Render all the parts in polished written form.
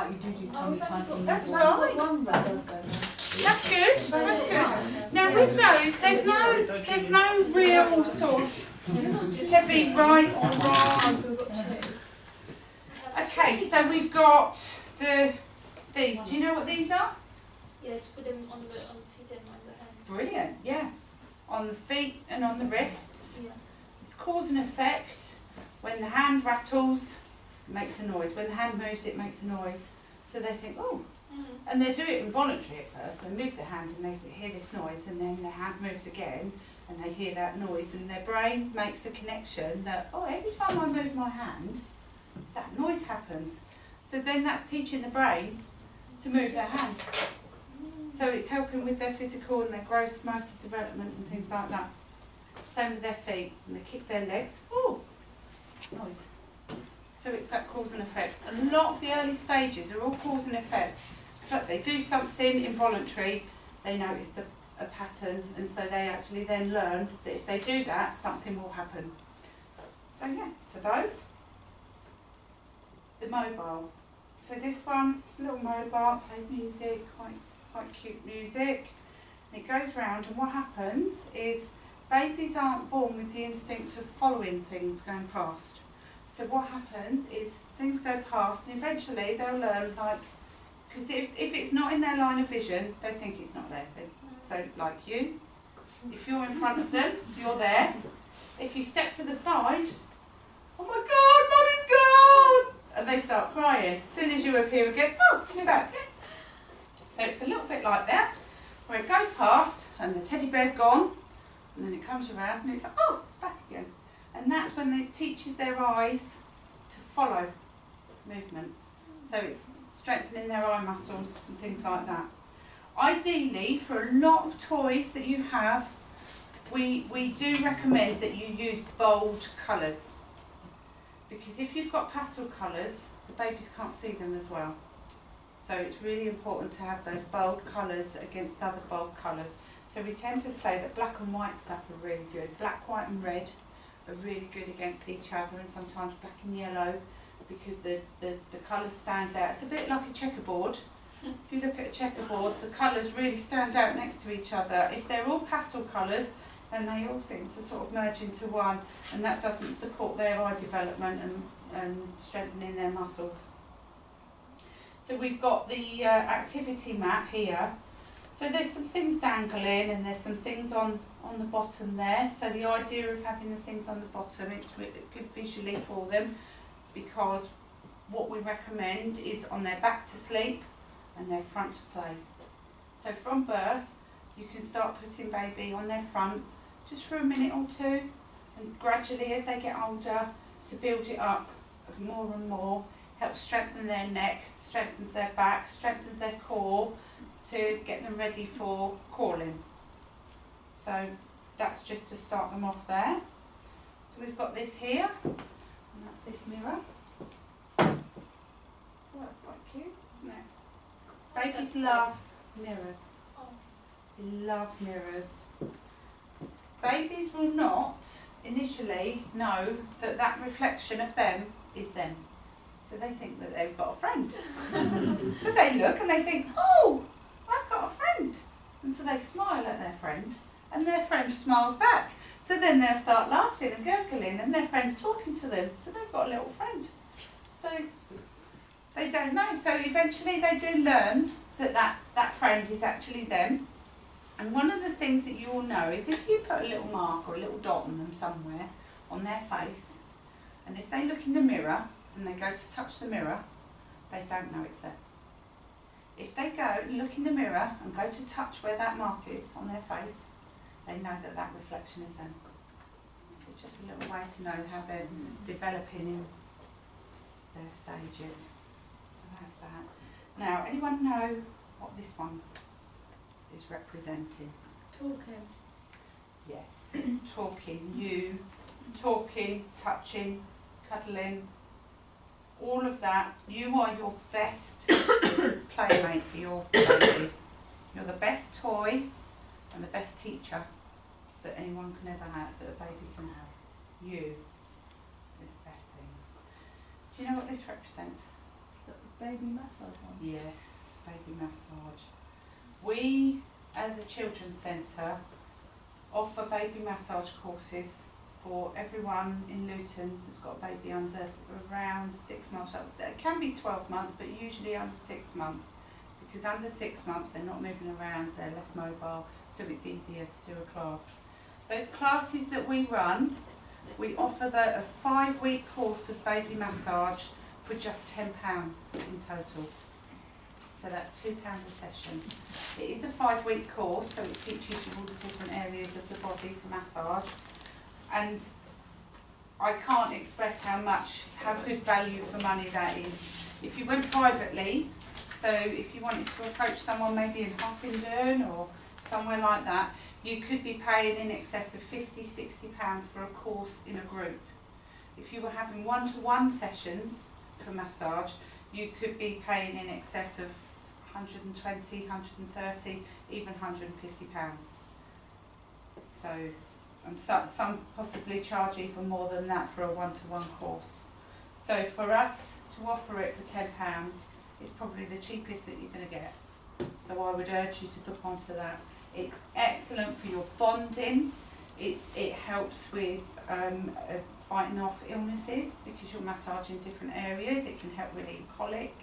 like you do tummy time. That's fine. That's good. That's good. Now with those, there's no real sort of heavy right or wrong. Okay, so we've got these. Do you know what these are? Yeah, to put them on the feet and on the hand. Brilliant. Yeah, on the feet and on the wrists. Yeah. It's cause and effect. When the hand rattles, it makes a noise. When the hand moves, it makes a noise. So they think, oh. And they do it involuntarily at first. They move their hand and they hear this noise, and then their hand moves again and they hear that noise, and their brain makes a connection that, oh, every time I move my hand, that noise happens. So then that's teaching the brain to move their hand. So it's helping with their physical and their gross motor development and things like that. Same with their feet. When they kick their legs, oh, noise. So it's that cause and effect. A lot of the early stages are all cause and effect. So they do something involuntary, they notice a pattern, and so they actually then learn that if they do that, something will happen. So yeah, so those. The mobile. So this one, it's a little mobile, plays music, quite cute music. And it goes round, and what happens is babies aren't born with the instinct of following things going past. So what happens is things go past, and eventually they'll learn, like, because if it's not in their line of vision, they think it's not there. So like you, if you're in front of them, you're there. If you step to the side, oh my God, Mummy's gone! And they start crying. As soon as you appear again, oh, she's back. So it's a little bit like that, where it goes past and the teddy bear's gone, and then it comes around and it's like, oh, it's back again. And that's when it teaches their eyes to follow movement. So it's strengthening their eye muscles and things like that. Ideally, for a lot of toys that you have, we do recommend that you use bold colours. Because if you've got pastel colours, the babies can't see them as well. So it's really important to have those bold colours against other bold colours. So we tend to say that black and white stuff are really good. Black, white and red are really good against each other, and sometimes black and yellow, because the colours stand out. It's a bit like a checkerboard. If you look at a checkerboard, the colours really stand out next to each other. If they're all pastel colours, then they all seem to sort of merge into one, and that doesn't support their eye development and strengthening their muscles. So we've got the activity mat here. So there's some things dangling, and there's some things on the bottom there. So the idea of having the things on the bottom, it's good visually for them, because what we recommend is on their back to sleep and their front to play. So from birth, you can start putting baby on their front just for a minute or two, and gradually as they get older, to build it up more and more, helps strengthen their neck, strengthens their back, strengthens their core, to get them ready for crawling. So that's just to start them off there. So we've got this here, and that's this mirror. So that's quite cute, isn't it? Babies love mirrors. They love mirrors. Babies will not initially know that that reflection of them is them. So they think that they've got a friend. So they look and they think, oh, I've got a friend. And so they smile at their friend, and their friend smiles back. So then they'll start laughing and gurgling, and their friend's talking to them. So they've got a little friend. So they don't know. So eventually they do learn that that friend is actually them. And one of the things that you all know is if you put a little mark or a little dot on them somewhere on their face, and if they look in the mirror and they go to touch the mirror, they don't know it's there. If they go and look in the mirror and go to touch where that mark is on their face, they know that that reflection is them. So just a little way to know how they're developing in their stages. So that's that. Now, anyone know what this one is representing? Talking. Yes, talking, you, talking, touching, cuddling, all of that. You are your best playmate for your baby. You're the best toy and the best teacher that anyone can ever have, that a baby can have. You is the best thing. Do you know what this represents? baby massage one? Yes, baby massage. We, as a children's centre, offer baby massage courses for everyone in Luton that's got a baby under around 6 months. It can be 12 months, but usually under 6 months. Because under 6 months they're not moving around, they're less mobile, so it's easier to do a class. Those classes that we run, we offer a 5-week course of baby massage for just £10 in total. So that's £2 a session. It is a 5-week course, so it teaches you all the different areas of the body to massage. And I can't express how good value for money that is. If you went privately, so if you wanted to approach someone maybe in Huffington or somewhere like that, you could be paying in excess of £50–60 for a course in a group. If you were having one-to-one sessions for massage, you could be paying in excess of £120, £130, even £150. So, and some possibly charge even more than that for a one-to-one course. So for us to offer it for £10, it's probably the cheapest that you're going to get. So I would urge you to book onto that. It's excellent for your bonding. It helps with fighting off illnesses because you're massaging different areas. It can help relieve colic,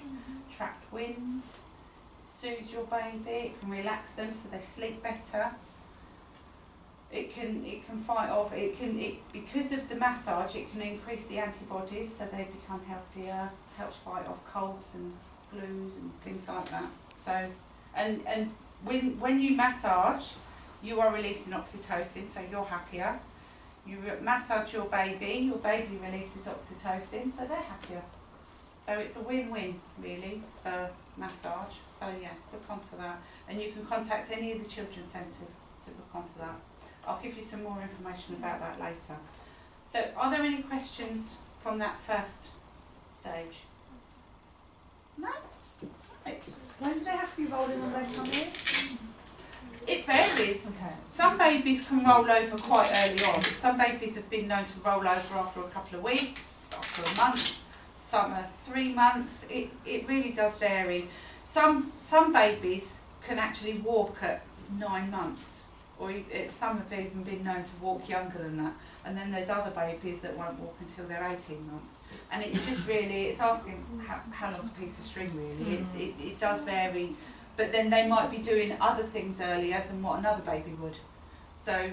trapped wind, soothe your baby, it can relax them so they sleep better. It can fight off, because of the massage it can increase the antibodies so they become healthier, helps fight off colds and flus and things like that. So, and when you massage, you are releasing oxytocin, so you're happier. You massage your baby releases oxytocin, so they're happier. So it's a win-win really for massage. So yeah, book onto that. And you can contact any of the children's centres to book onto that. I'll give you some more information about that later. So are there any questions from that first stage? No? Right. When do they have to be rolling when they come in? It varies. Okay. Some babies can roll over quite early on. Some babies have been known to roll over after a couple of weeks, after a month. Some are 3 months. It really does vary. Some babies can actually walk at 9 months, or some have even been known to walk younger than that. And then there's other babies that won't walk until they're 18 months. And it's just really, it's asking how long's a piece of string really. It does vary. But then they might be doing other things earlier than what another baby would. So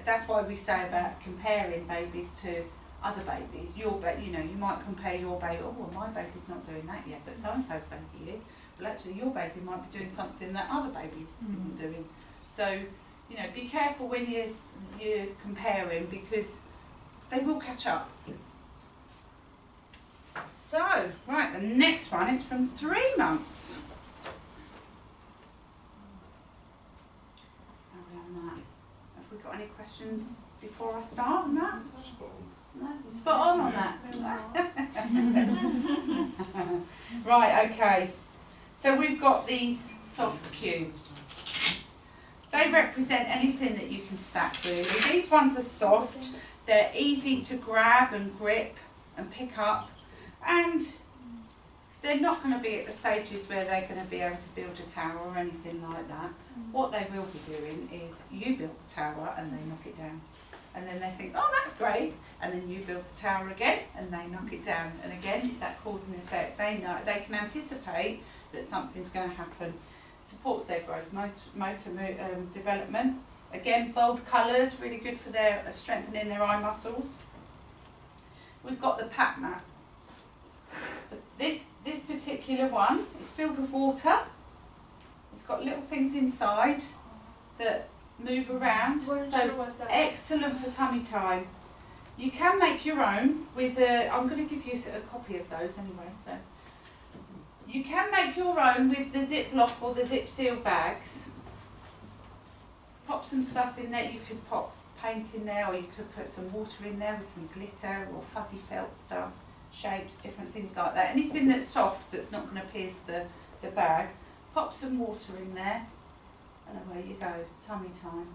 that's why we say about comparing babies to other babies. You might compare your baby, oh well, my baby's not doing that yet, but so-and-so's baby is. Well actually your baby might be doing something that other baby isn't doing. So, be careful when you're comparing because they will catch up. So, right, the next one is from 3 months. Have we got any questions before I start on that? Spot on. No? Spot on that? Right, okay. So we've got these soft cubes. They represent anything that you can stack really. These ones are soft, they're easy to grab and grip and pick up, and they're not going to be at the stages where they're going to be able to build a tower or anything like that. What they will be doing is you build the tower and they knock it down. And then they think, oh that's great, and then you build the tower again and they knock it down. And again, it's that cause and effect. They know, they can anticipate that something's going to happen. Supports their growth, motor development. Again, bold colours, really good for their strengthening their eye muscles. We've got the pat mat. This particular one is filled with water. It's got little things inside that move around. So excellent for tummy time. You can make your own with I'm going to give you a copy of those anyway. So you can make your own with the Ziploc or the Zip Seal bags. Pop some stuff in there. You could pop paint in there, or you could put some water in there with some glitter or fuzzy felt stuff, shapes, different things like that. Anything that's soft that's not going to pierce the bag. Pop some water in there and away you go. Tummy time.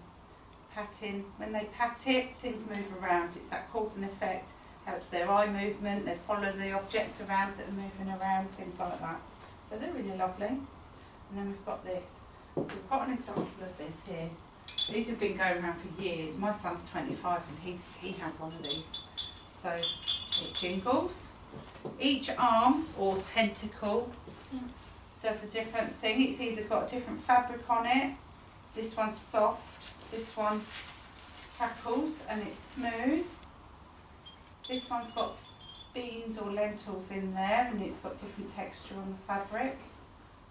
Patting. When they pat it, things move around. It's that cause and effect. helps their eye movement, they follow the objects around that are moving around, things like that. So they're really lovely. And then we've got this. So we've got an example of this here. These have been going around for years. My son's 25 and he had one of these. So it jingles. Each arm or tentacle does a different thing. It's either got a different fabric on it. This one's soft. This one crackles and it's smooth. This one's got beans or lentils in there and it's got different texture on the fabric.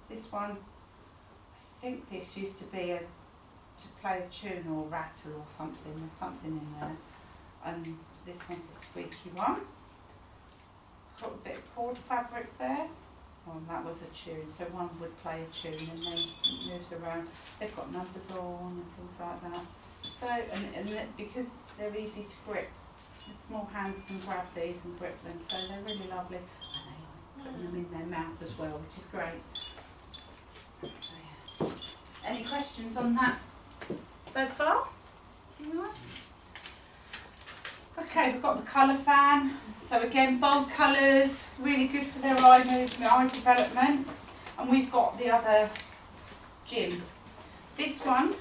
This one, I think this used to be to play a tune or rattle or something. There's something in there. And this one's a squeaky one. Got a bit of cord fabric there. Well, that was a tune, so one would play a tune and then it moves around. They've got numbers on and things like that. So, and because they're easy to grip, the small hands can grab these and grip them, so they're really lovely. And they like putting them in their mouth as well, which is great. So, yeah. Any questions on that so far? Okay, we've got the colour fan. So again, bold colours, really good for their eye movement, eye development. And we've got the other gym. This one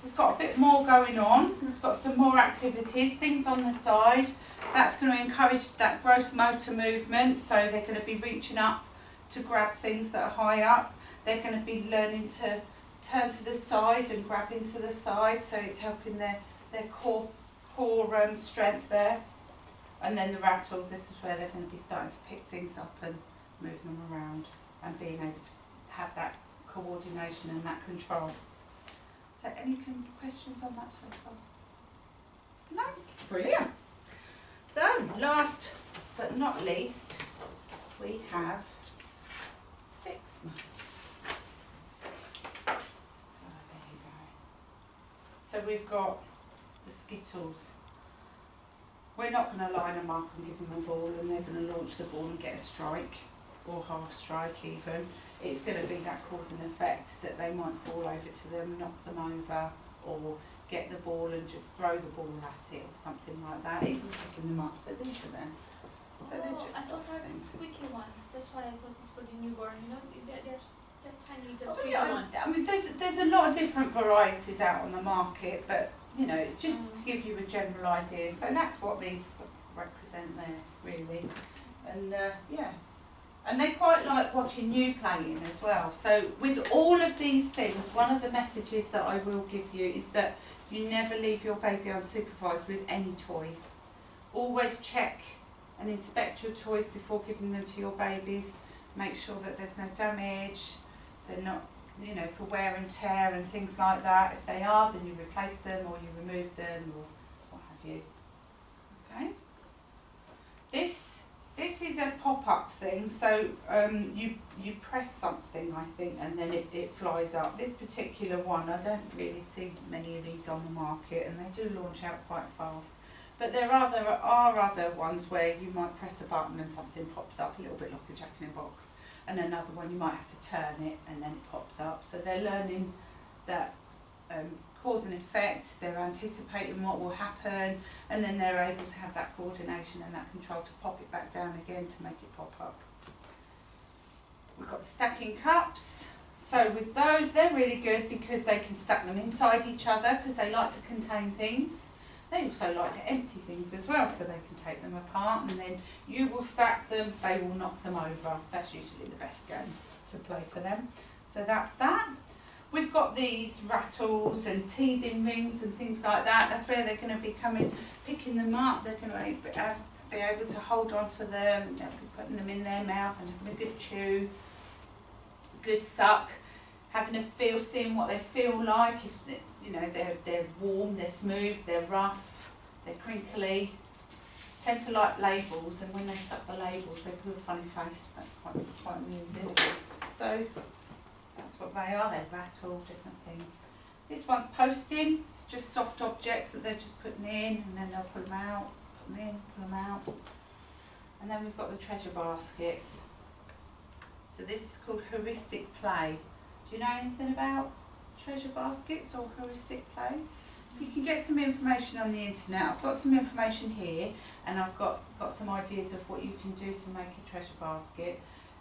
has got a bit more going on. It's got some more activities, things on the side. That's going to encourage that gross motor movement. So they're going to be reaching up to grab things that are high up. They're going to be learning to turn to the side and grab into the side. So it's helping their core strength there. And then the rattles, this is where they're going to be starting to pick things up and move them around and being able to have that coordination and that control. So any questions on that so far? No? Brilliant. So last but not least, we have 6 months. So there you go. So we've got the Skittles. We're not going to line them up and give them a ball and they're going to launch the ball and get a strike or half strike even. It's going to be that cause and effect that they might fall over to them, knock them over, or get the ball and just throw the ball at it or something like that, even picking them up. So these are them. So they're just I thought I had things. the squeaky one. That's why I thought it's for the newborn. You know, they're tiny little Oh, squeaky yeah, one. I mean, there's a lot of different varieties out on the market, but you know, it's just to give you a general idea. So that's what these represent there, really. And yeah, and they quite like watching you playing as well. So with all of these things, one of the messages that I will give you is that you never leave your baby unsupervised with any toys. Always check and inspect your toys before giving them to your babies. Make sure that there's no damage, they're not, you know, for wear and tear and things like that. If they are, then you replace them or you remove them or what have you. Okay. This is a pop-up thing, so you press something, I think, and then it flies up. This particular one, I don't really see many of these on the market, and they do launch out quite fast. But there are other ones where you might press a button and something pops up, a little bit like a jack-in-the-box. And another one you might have to turn it and then it pops up. So they're learning that cause and effect, they're anticipating what will happen, and then they're able to have that coordination and that control to pop it back down again to make it pop up. We've got the stacking cups. So with those, they're really good because they can stack them inside each other because they like to contain things. They also like to empty things as well, so they can take them apart and then you will stack them, they will knock them over. That's usually the best game to play for them. So that's that. We've got these rattles and teething rings and things like that. That's where they're going to be coming, picking them up. They're going to be able to hold on to them, and they'll be putting them in their mouth and having a good chew, good suck, having a feel, seeing what they feel like. If they, you know, they're warm, they're smooth, they're rough, they're crinkly. Tend to like labels, and when they suck the labels, they put a funny face. That's quite amusing. So that's what they are. They rattle, different things. This one's posting. It's just soft objects that they're just putting in, and then they'll put them out, put them in, put them out. And then we've got the treasure baskets. So this is called heuristic play. Do you know anything about treasure baskets or heuristic play? You can get some information on the internet. I've got some information here, and I've got some ideas of what you can do to make a treasure basket.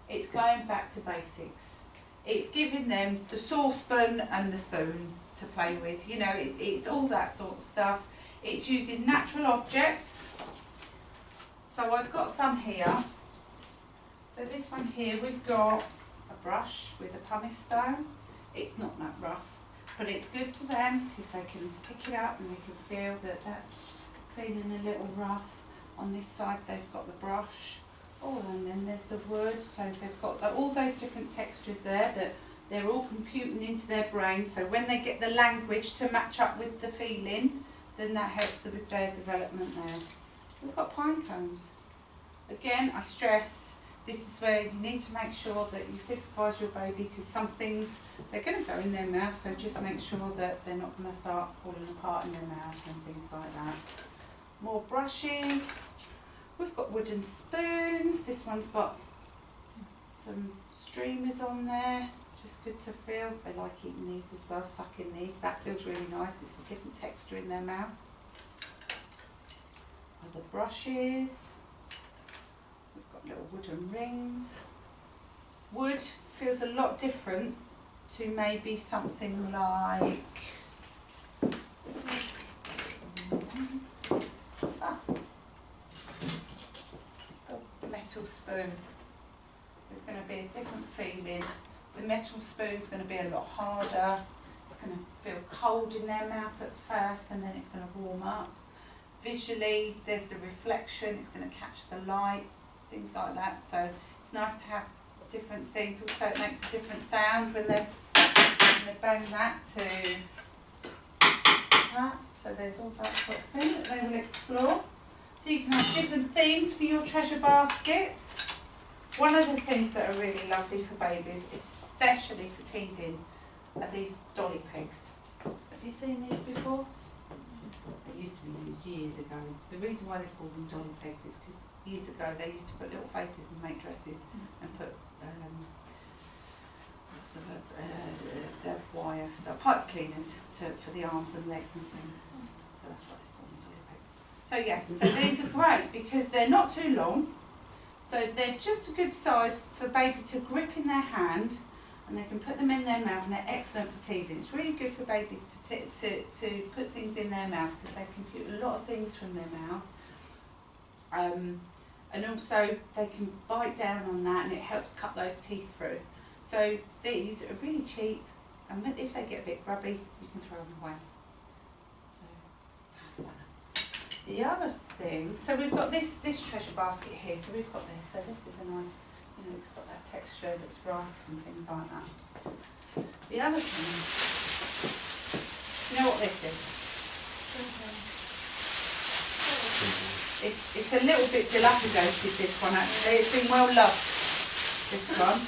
It's going back to basics. It's giving them the saucepan and the spoon to play with. You know, it's all that sort of stuff. It's using natural objects. So I've got some here. So this one here, we've got a brush with a pumice stone. It's not that rough, but it's good for them because they can pick it up and they can feel that that's feeling a little rough. On this side they've got the brush. Oh, and then there's the wood, so they've got all those different textures there that they're all computing into their brain, so when they get the language to match up with the feeling, then that helps them with their development there. We've got pine cones. Again, I stress, this is where you need to make sure that you supervise your baby, because some things, they're going to go in their mouth, so just make sure that they're not going to start falling apart in their mouth and things like that. More brushes. We've got wooden spoons. This one's got some streamers on there, just good to feel. They like eating these as well, sucking these. That feels really nice. It's a different texture in their mouth. Other brushes. We've got little wooden rings. Wood feels a lot different to maybe something like metal spoon. There's going to be a different feeling. The metal spoon's going to be a lot harder. It's going to feel cold in their mouth at first, and then it's going to warm up. Visually, there's the reflection. It's going to catch the light, things like that. So it's nice to have different things. Also, it makes a different sound when they bang that to that. So there's all that sort of thing that they will explore. So you can have different themes for your treasure baskets. One of the things that are really lovely for babies, especially for teething, are these dolly pegs. Have you seen these before? They used to be used years ago. The reason why they call them dolly pegs is because years ago they used to put little faces and make dresses and put the wire stuff, pipe cleaners for the arms and legs and things. So that's what they call them, dolly pegs. So yeah, so these are great because they're not too long. So they're just a good size for baby to grip in their hand, and they can put them in their mouth, and they're excellent for teething. It's really good for babies to put things in their mouth because they compute a lot of things from their mouth. And also they can bite down on that and it helps cut those teeth through. So these are really cheap, and if they get a bit grubby, you can throw them away. So that's that. The other thing, so we've got this treasure basket here, so we've got this, so this is a nice, you know, it's got that texture that's rough and things like that. The other thing, you know what this is? It's a little bit dilapidated, this one actually, it's been well loved, this one.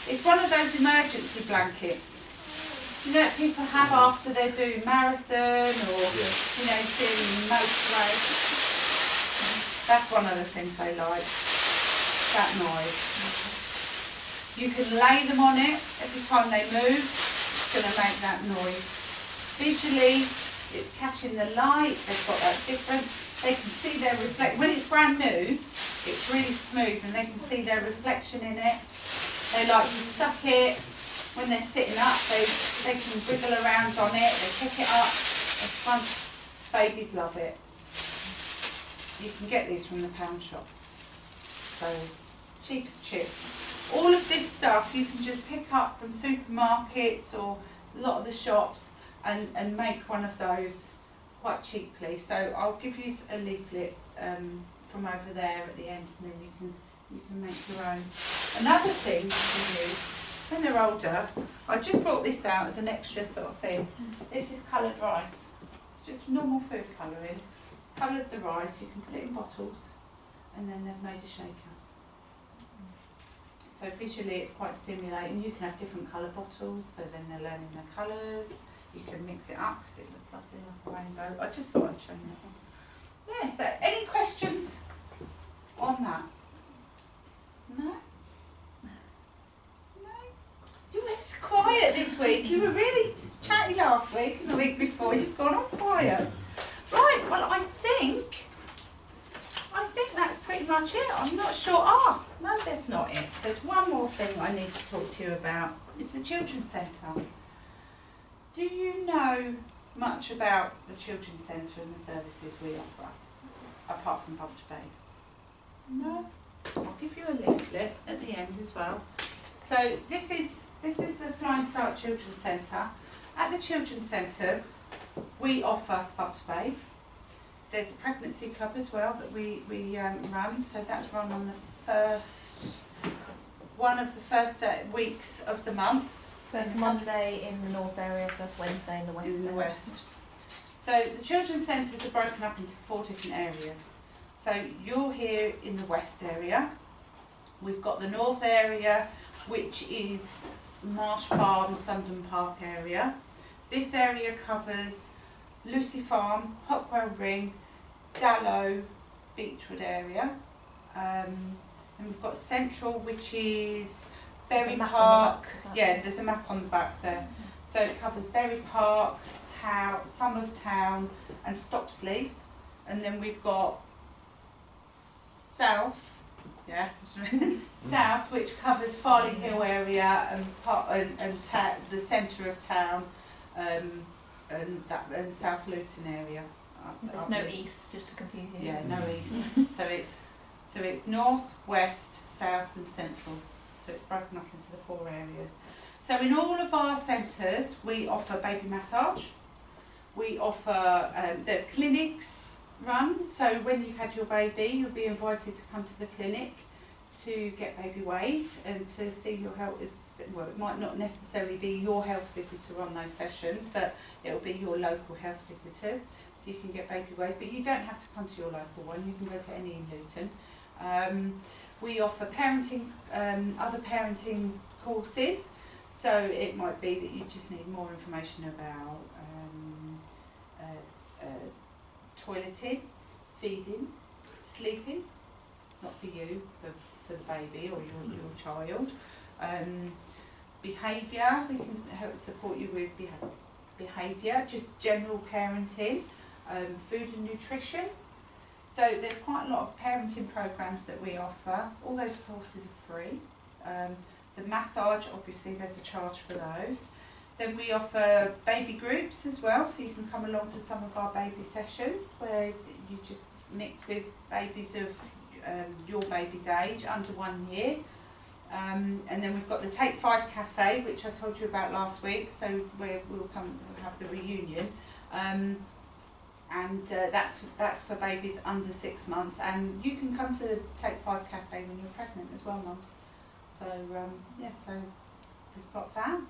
It's one of those emergency blankets. You know, that people have after they do marathon or, you know, doing motorway. That's one of the things they like, that noise. You can lay them on it. Every time they move, it's going to make that noise. Visually, it's catching the light. They've got that different. They can see their reflection. When it's brand new, it's really smooth and they can see their reflection in it. They like to suck it. When they're sitting up, they can wriggle around on it, they pick it up. It's fun. Babies love it. You can get these from the pound shop. So, cheap as chips. All of this stuff you can just pick up from supermarkets or a lot of the shops and make one of those quite cheaply. So I'll give you a leaflet from over there at the end, and then you can make your own. Another thing you can use when they're older, I just brought this out as an extra sort of thing. This is coloured rice. It's just normal food colouring. Coloured the rice, you can put it in bottles, and then they've made a shaker. So visually it's quite stimulating. You can have different colour bottles, so then they're learning the colours. You can mix it up because it looks lovely like a rainbow. I just thought I'd show you that one. Yeah, so any questions on that? No? You were so quiet this week. You were really chatty only last week and the week before you've gone on quiet. Right, well I think that's pretty much it. I'm not sure. No, that's not it. There's one more thing I need to talk to you about. It's the Children's Centre. Do you know much about the Children's Centre and the services we offer, apart from Bubs Bay? No? I'll give you a leaflet at the end as well. So this is the Flying Start Children's Centre. At the Children's Centres, we offer Bubs Bay. There's a pregnancy club as well that we run, so that's run on one of the first weeks of the month. First Monday in the north area, first Wednesday in the west. In the west. So the children's centres are broken up into 4 different areas. So you're here in the west area. We've got the north area, which is Marsh Farm, Sundon Park area. This area covers Lucy Farm, Hopwell Ring, Dallow, Beechwood area. And we've got Central, which is Berry Park. Yeah, there's a map on the back there. So it covers Berry Park, some of Town and Stopsley. And then we've got South, South, which covers Farley Hill area and the centre of Town, and South Luton area. There's no east, just to confuse you. Yeah, no east. So it's north, west, south and central. So it's broken up into the 4 areas. So in all of our centres we offer baby massage. We offer the clinics run. So when you've had your baby, you'll be invited to come to the clinic to get baby weighed and to see your health. Well, it might not necessarily be your health visitor on those sessions, but it'll be your local health visitors. So you can get baby weighed, but you don't have to come to your local one. You can go to any in Luton. We offer parenting, other parenting courses. So it might be that you just need more information about toileting, feeding, sleeping, not for you, for the baby or your child. Behaviour, we can help support you with behaviour, just general parenting, food and nutrition. So there's quite a lot of parenting programs that we offer. All those courses are free. The massage, obviously there's a charge for those. Then we offer baby groups as well, so you can come along to some of our baby sessions where you just mix with babies of your baby's age, under 1 year. And then we've got the Take 5 Cafe, which I told you about last week, so we'll have the reunion. That's for babies under 6 months, and you can come to the Take 5 Cafe when you're pregnant as well, mums. So so we've got that,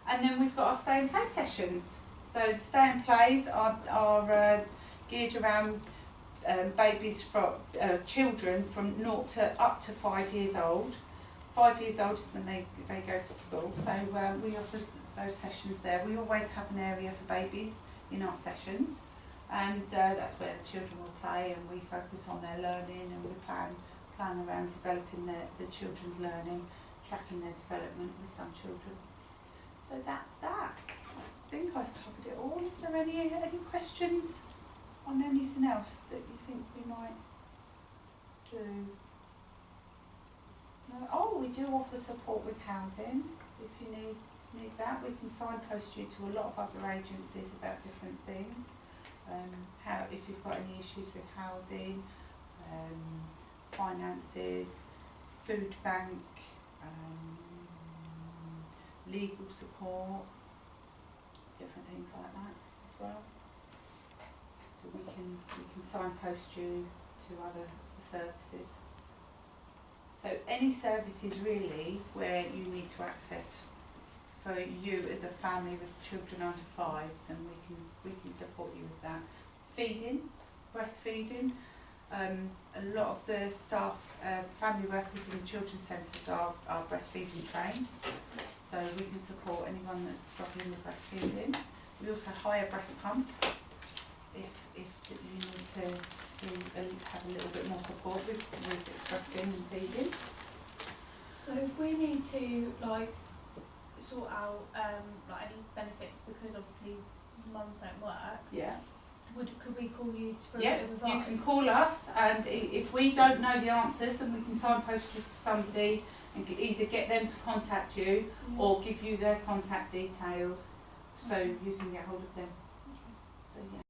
and then we've got our stay and play sessions. So the stay and plays are geared around babies from children from 0 to up to 5 years old. 5 years old is when they go to school. So we offer those sessions there. We always have an area for babies in our sessions. And that's where the children will play, and we focus on their learning, and we plan around developing the children's learning, tracking their development with some children. So that's that. I think I've covered it all. Is there any questions on anything else that you think we might do? No? Oh, we do offer support with housing. If you need that, we can signpost you to a lot of other agencies about different things. If you've got any issues with housing, finances, food bank, legal support, different things like that as well. So we can signpost you to other services. So any services really where you need to access for you as a family with children under 5, then we can support you with that. Feeding, breastfeeding. A lot of the staff, family workers in the children's centres are breastfeeding trained, so we can support anyone that's struggling with breastfeeding. We also hire breast pumps if you need to have a little bit more support with expressing and feeding. So if we need to sort out any benefits, because obviously obviously mums don't work, Yeah. could we call you for a Yeah, bit of advice? you can call us, and if we don't know the answers, then we can signpost you to somebody and either get them to contact you Yeah. or give you their contact details so you can get hold of them. So yeah.